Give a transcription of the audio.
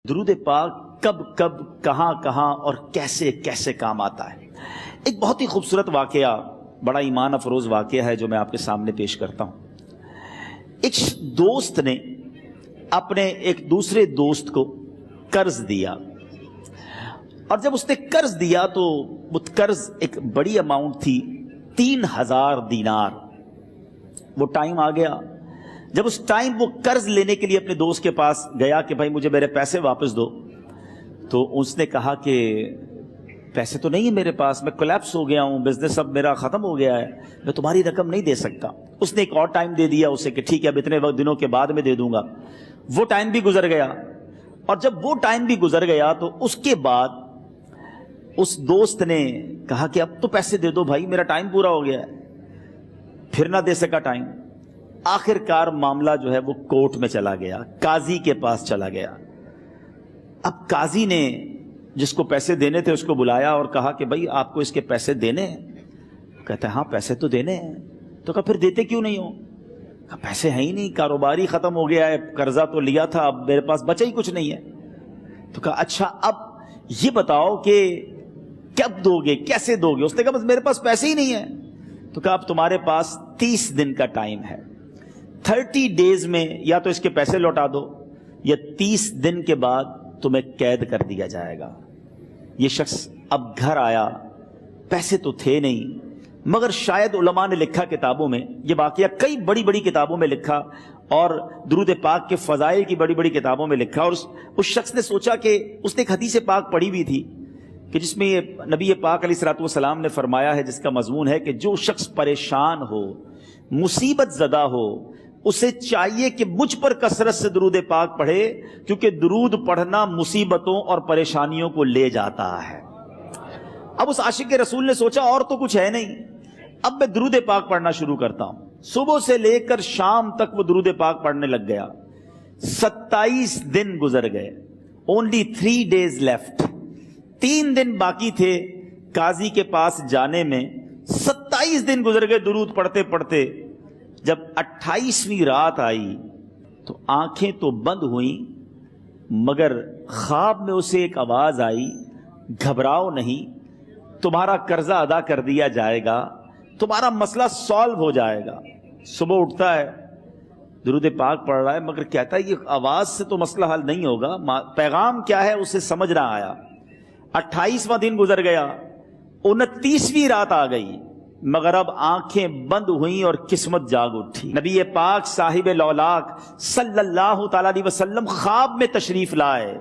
درود پاک کب کب کہاں کہاں اور کیسے کیسے کام آتا ہے۔ ایک بہت ہی خوبصورت واقعہ، بڑا ایمان افروز واقعہ ہے جو میں آپ کے سامنے پیش کرتا ہوں۔ ایک دوست نے اپنے ایک دوسرے دوست کو قرض دیا، اور جب اس نے قرض دیا تو وہ قرض ایک بڑی اماؤنٹ تھی، 3000 دینار۔ وہ ٹائم آ گیا جب اس ٹائم وہ قرض لینے کے لیے اپنے دوست کے پاس گیا کہ بھائی مجھے میرے پیسے واپس دو، تو اس نے کہا کہ پیسے تو نہیں ہے میرے پاس، میں کولیپس ہو گیا ہوں، بزنس اب میرا ختم ہو گیا ہے، میں تمہاری رقم نہیں دے سکتا۔ اس نے ایک اور ٹائم دے دیا اسے کہ ٹھیک ہے اب اتنے وقت دنوں کے بعد میں دے دوں گا۔ وہ ٹائم بھی گزر گیا، اور جب وہ ٹائم بھی گزر گیا تو اس کے بعد اس دوست نے کہا کہ اب تو پیسے دے دو بھائی، میرا ٹائم پورا ہو گیا ہے۔ پھر نہ دے سکا ٹائم۔ آخر کار معاملہ جو ہے وہ کورٹ میں چلا گیا، قاضی کے پاس چلا گیا۔ اب قاضی نے جس کو پیسے دینے تھے اس کو بلایا اور کہا کہ بھائی آپ کو اس کے پیسے دینے ہیں؟ کہتا ہے ہاں پیسے تو دینے ہیں۔ تو کہا پھر دیتے کیوں نہیں ہو؟ کہا پیسے ہیں ہی نہیں، کاروبار ہی ختم ہو گیا ہے، قرضہ تو لیا تھا، اب میرے پاس بچا ہی کچھ نہیں ہے۔ تو کہا اچھا اب یہ بتاؤ کہ کب دو گے، کیسے دو گے؟ اس نے کہا بس میرے پاس پیسے ہی نہیں ہیں۔ تو کہا اب تمہارے پاس 30 دن کا ٹائم ہے، 30 ڈیز میں یا تو اس کے پیسے لوٹا دو یا 30 دن کے بعد تمہیں قید کر دیا جائے گا۔ یہ شخص اب گھر آیا، پیسے تو تھے نہیں، مگر شاید علماء نے لکھا کتابوں میں، یہ واقعہ کئی بڑی بڑی کتابوں میں لکھا اور درود پاک کے فضائل کی بڑی بڑی کتابوں میں لکھا، اور اس شخص نے سوچا کہ اس نے ایک حدیث پاک پڑھی ہوئی تھی کہ جس میں یہ نبی پاک علیہ الصلوۃ والسلام نے فرمایا ہے، جس کا مضمون ہے کہ جو شخص پریشان ہو، مصیبت زدہ ہو، اسے چاہیے کہ مجھ پر کثرت سے درود پاک پڑھے، کیونکہ درود پڑھنا مصیبتوں اور پریشانیوں کو لے جاتا ہے۔ اب اس عاشق رسول نے سوچا اور تو کچھ ہے نہیں، اب میں درود پاک پڑھنا شروع کرتا ہوں۔ صبح سے لے کر شام تک وہ درود پاک پڑھنے لگ گیا۔ 27 دن گزر گئے، only 3 days left، 3 دن باقی تھے قاضی کے پاس جانے میں۔ 27 دن گزر گئے درود پڑھتے پڑھتے۔ جب 28ویں رات آئی تو آنکھیں تو بند ہوئیں، مگر خواب میں اسے ایک آواز آئی، گھبراؤ نہیں، تمہارا قرضہ ادا کر دیا جائے گا، تمہارا مسئلہ سالو ہو جائے گا۔ صبح اٹھتا ہے، درود پاک پڑھ رہا ہے، مگر کہتا ہے یہ آواز سے تو مسئلہ حل نہیں ہوگا، پیغام کیا ہے اسے سمجھ نہ آیا۔ 28واں دن گزر گیا، 29ویں رات آ گئی، مگر اب آنکھیں بند ہوئیں اور قسمت جاگ اٹھی۔ نبی پاک صاحب لولاک صلی اللہ تعالی علیہ وسلم خواب میں تشریف لائے۔